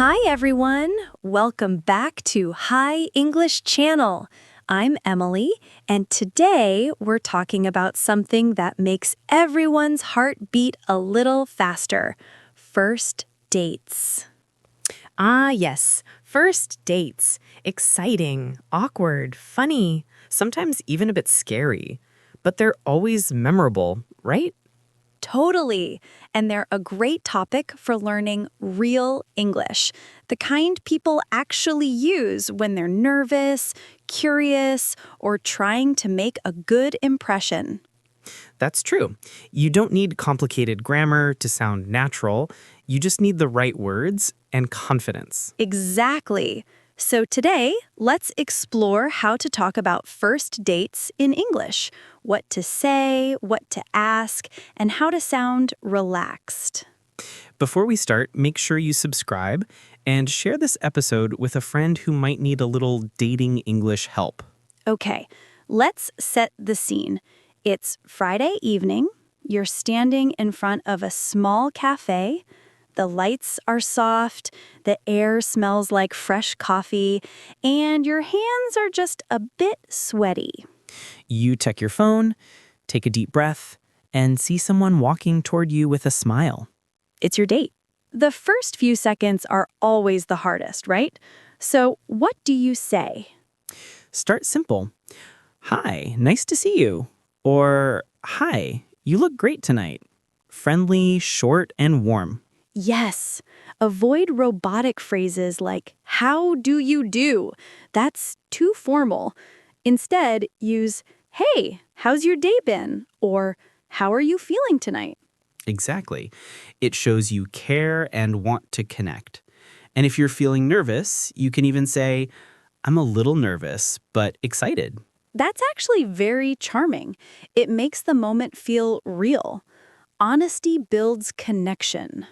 Hi, everyone. Welcome back to Hi English Channel. I'm Emily, and today we're talking about something that makes everyone's heart beat a little faster. First dates. Ah, yes. First dates. Exciting, awkward, funny, sometimes even a bit scary. But they're always memorable, right? Totally. And they're a great topic for learning real English, the kind people actually use when they're nervous, curious, or trying to make a good impression. That's true. You don't need complicated grammar to sound natural. You just need the right words and confidence. Exactly. So today, let's explore how to talk about first dates in English, what to say, what to ask, and how to sound relaxed. Before we start, make sure you subscribe and share this episode with a friend who might need a little dating English help. Okay, let's set the scene. It's Friday evening. You're standing in front of a small cafe. The lights are soft, the air smells like fresh coffee, and your hands are just a bit sweaty. You check your phone, take a deep breath, and see someone walking toward you with a smile. It's your date. The first few seconds are always the hardest, right? So what do you say? Start simple. Hi, nice to see you. Or, hi, you look great tonight. Friendly, short, and warm. Yes. Avoid robotic phrases like, how do you do? That's too formal. Instead, use, hey, how's your day been? Or, how are you feeling tonight? Exactly. It shows you care and want to connect. And if you're feeling nervous, you can even say, I'm a little nervous, but excited. That's actually very charming. It makes the moment feel real. Honesty builds connection.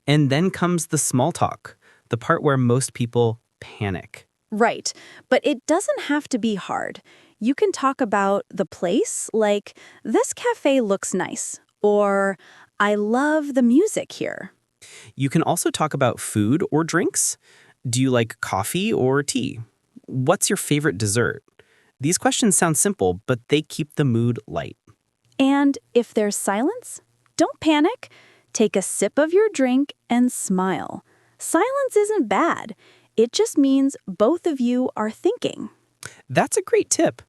And then comes the small talk, the part where most people panic. Right, but it doesn't have to be hard. You can talk about the place, like, this cafe looks nice, or I love the music here. You can also talk about food or drinks. Do you like coffee or tea? What's your favorite dessert? These questions sound simple, but they keep the mood light. And if there's silence, don't panic. Take a sip of your drink and smile. Silence isn't bad. It just means both of you are thinking. That's a great tip.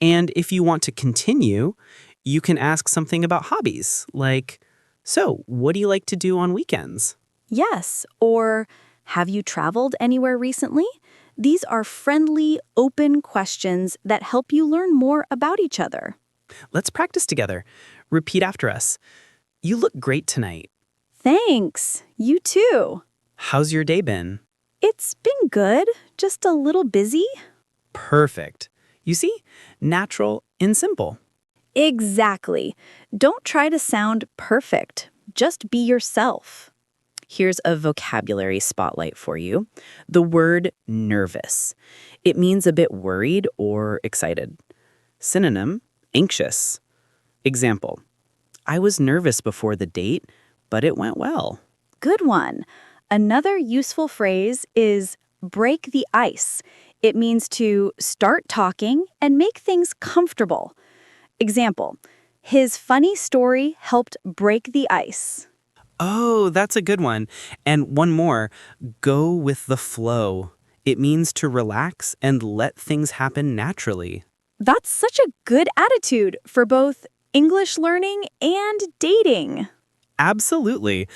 And if you want to continue, you can ask something about hobbies, like, so, what do you like to do on weekends? Yes, or have you traveled anywhere recently? These are friendly, open questions that help you learn more about each other. Let's practice together. Repeat after us. You look great tonight. Thanks. You too. How's your day been? It's been good, just a little busy. Perfect. You see, natural and simple. Exactly. Don't try to sound perfect. Just be yourself. Here's a vocabulary spotlight for you. The word nervous. It means a bit worried or excited. Synonym, anxious. Example, I was nervous before the date, but it went well. Good one. Another useful phrase is break the ice. It means to start talking and make things comfortable. Example, his funny story helped break the ice. Oh, that's a good one. And one more, go with the flow. It means to relax and let things happen naturally. That's such a good attitude for both English learning and dating. Absolutely.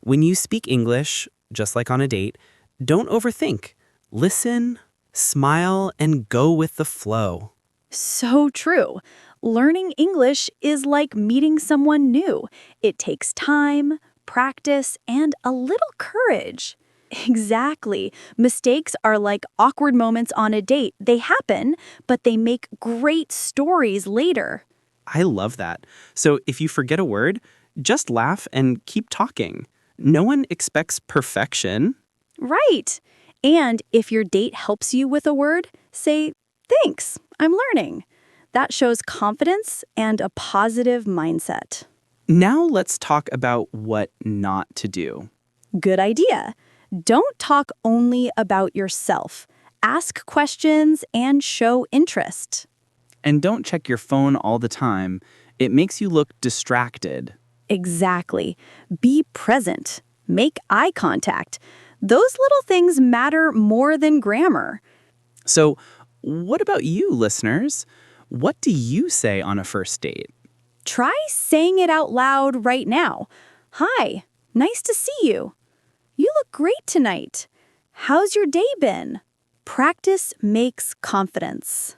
When you speak English, just like on a date, don't overthink. Listen, smile, and go with the flow. So true. Learning English is like meeting someone new. It takes time, practice, and a little courage. Exactly. Mistakes are like awkward moments on a date. They happen, but they make great stories later. I love that. So if you forget a word, just laugh and keep talking. No one expects perfection. Right. And if your date helps you with a word, say, thanks, I'm learning. That shows confidence and a positive mindset. Now let's talk about what not to do. Good idea. Don't talk only about yourself. Ask questions and show interest. And don't check your phone all the time. It makes you look distracted. Exactly. Be present. Make eye contact. Those little things matter more than grammar. So, what about you, listeners? What do you say on a first date? Try saying it out loud right now. Hi, nice to see you. You look great tonight. How's your day been? Practice makes confidence.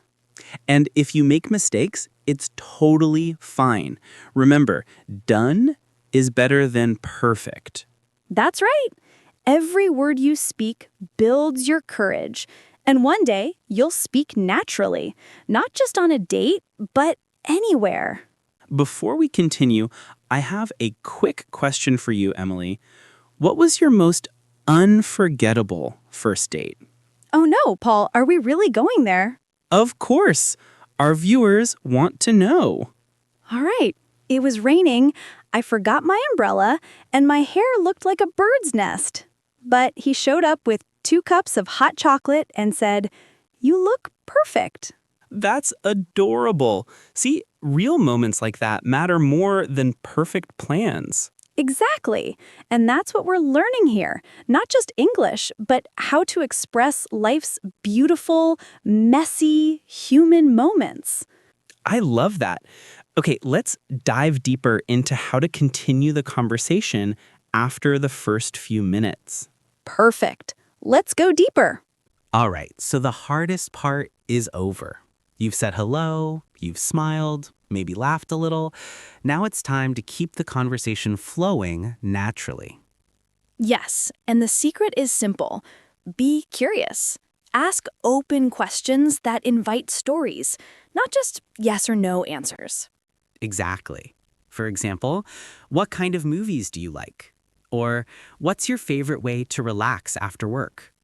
And if you make mistakes, it's totally fine. Remember, done is better than perfect. That's right. Every word you speak builds your courage. And one day, you'll speak naturally, not just on a date, but anywhere. Before we continue, I have a quick question for you, Emily. What was your most unforgettable first date? Oh no, Paul, are we really going there? Of course, our viewers want to know. All right. It was raining, I forgot my umbrella, and my hair looked like a bird's nest. But he showed up with 2 cups of hot chocolate and said, "You look perfect." That's adorable. See, real moments like that matter more than perfect plans. Exactly. And that's what we're learning here. Not just English, but how to express life's beautiful, messy, human moments. I love that. Okay, let's dive deeper into how to continue the conversation after the first few minutes. Perfect. Let's go deeper. All right, so the hardest part is over. You've said hello, you've smiled, maybe laughed a little. Now it's time to keep the conversation flowing naturally. Yes, and the secret is simple. Be curious. Ask open questions that invite stories, not just yes or no answers. Exactly. For example, what kind of movies do you like? Or what's your favorite way to relax after work?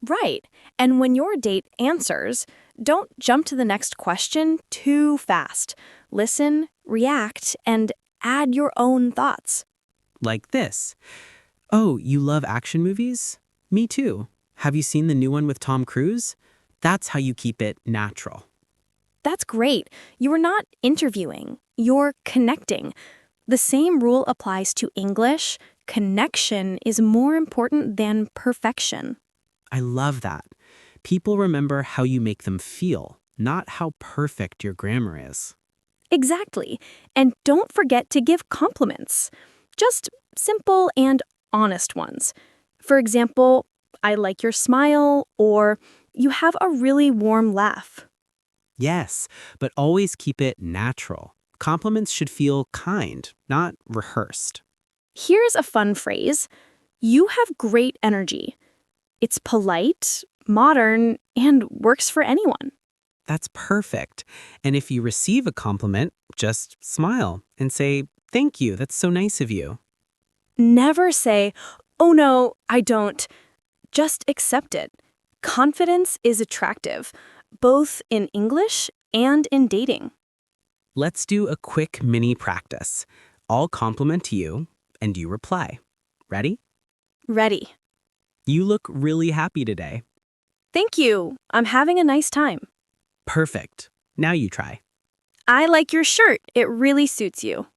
Right. And when your date answers, don't jump to the next question too fast. Listen, react, and add your own thoughts. Like this. Oh, you love action movies? Me too. Have you seen the new one with Tom Cruise? That's how you keep it natural. That's great. You are not interviewing, you're connecting. The same rule applies to English. Connection is more important than perfection. I love that. People remember how you make them feel, not how perfect your grammar is. Exactly. And don't forget to give compliments. Just simple and honest ones. For example, I like your smile, or you have a really warm laugh. Yes, but always keep it natural. Compliments should feel kind, not rehearsed. Here's a fun phrase. You have great energy. It's polite, modern, and works for anyone. That's perfect. And if you receive a compliment, just smile and say, "Thank you, that's so nice of you." Never say, "Oh no, I don't." Just accept it. Confidence is attractive, both in English and in dating. Let's do a quick mini practice. I'll compliment you, and you reply. Ready? Ready. You look really happy today. Thank you. I'm having a nice time. Perfect. Now you try. I like your shirt. It really suits you.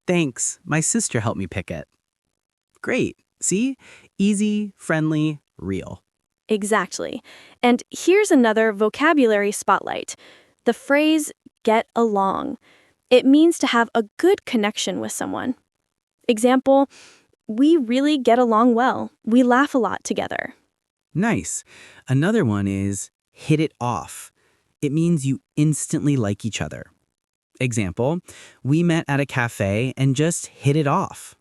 Thanks. My sister helped me pick it. Great. See? Easy, friendly, real. Exactly. And here's another vocabulary spotlight. The phrase get along. It means to have a good connection with someone. Example, we really get along well. We laugh a lot together. Nice. Another one is hit it off. It means you instantly like each other. Example, we met at a cafe and just hit it off.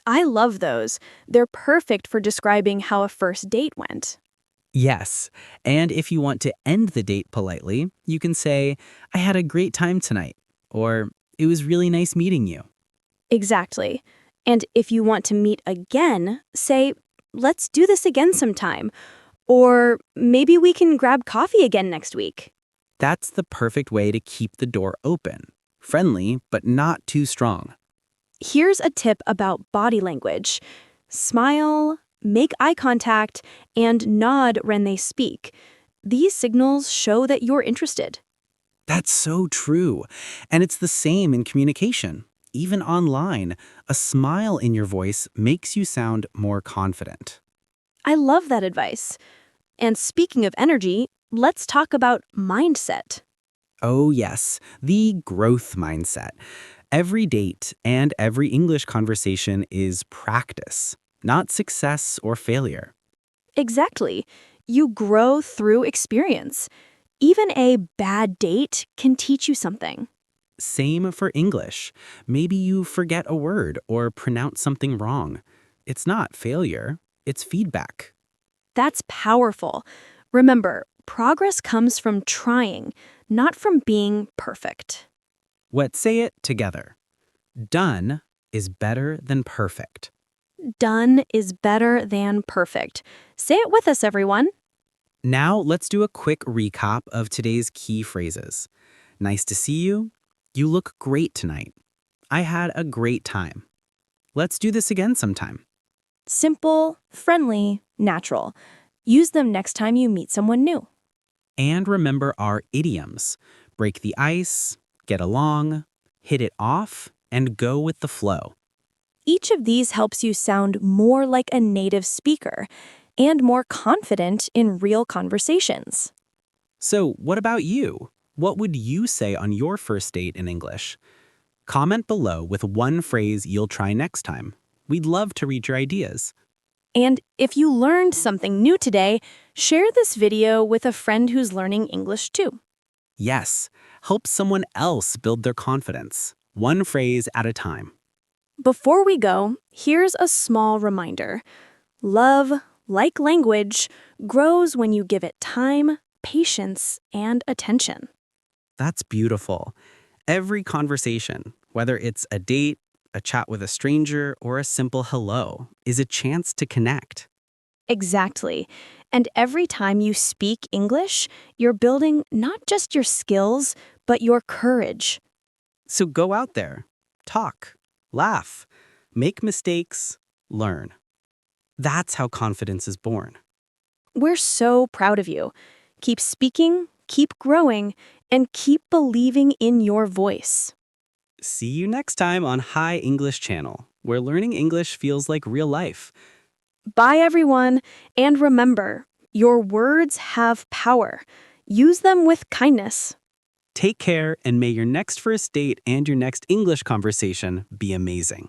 I love those. They're perfect for describing how a first date went. Yes, and if you want to end the date politely, you can say, "I had a great time tonight," or "It was really nice meeting you." Exactly. And if you want to meet again, say, "Let's do this again sometime." Or maybe we can grab coffee again next week. That's the perfect way to keep the door open. Friendly, but not too strong. Here's a tip about body language. Smile, make eye contact, and nod when they speak. These signals show that you're interested. That's so true. And it's the same in communication. Even online, a smile in your voice makes you sound more confident. I love that advice. And speaking of energy, let's talk about mindset. Oh, yes, the growth mindset. Every date and every English conversation is practice, not success or failure. Exactly. You grow through experience. Even a bad date can teach you something. Same for English. Maybe you forget a word or pronounce something wrong. It's not failure, it's feedback. That's powerful. Remember, progress comes from trying, not from being perfect. Let's say it together. Done is better than perfect. Done is better than perfect. Say it with us, everyone. Now let's do a quick recap of today's key phrases. Nice to see you. You look great tonight. I had a great time. Let's do this again sometime. Simple, friendly, natural. Use them next time you meet someone new. And remember our idioms. Break the ice, get along, hit it off, and go with the flow. Each of these helps you sound more like a native speaker and more confident in real conversations. So, what about you? What would you say on your first date in English? Comment below with one phrase you'll try next time. We'd love to read your ideas. And if you learned something new today, share this video with a friend who's learning English too. Yes, help someone else build their confidence, one phrase at a time. Before we go, here's a small reminder. Love, like language, grows when you give it time, patience, and attention. That's beautiful. Every conversation, whether it's a date, a chat with a stranger, or a simple hello, is a chance to connect. Exactly. And every time you speak English, you're building not just your skills, but your courage. So go out there, talk, laugh, make mistakes, learn. That's how confidence is born. We're so proud of you. Keep speaking, keep growing, and keep believing in your voice. See you next time on Hi English Channel, where learning English feels like real life. Bye, everyone. And remember, your words have power. Use them with kindness. Take care, and may your next first date and your next English conversation be amazing.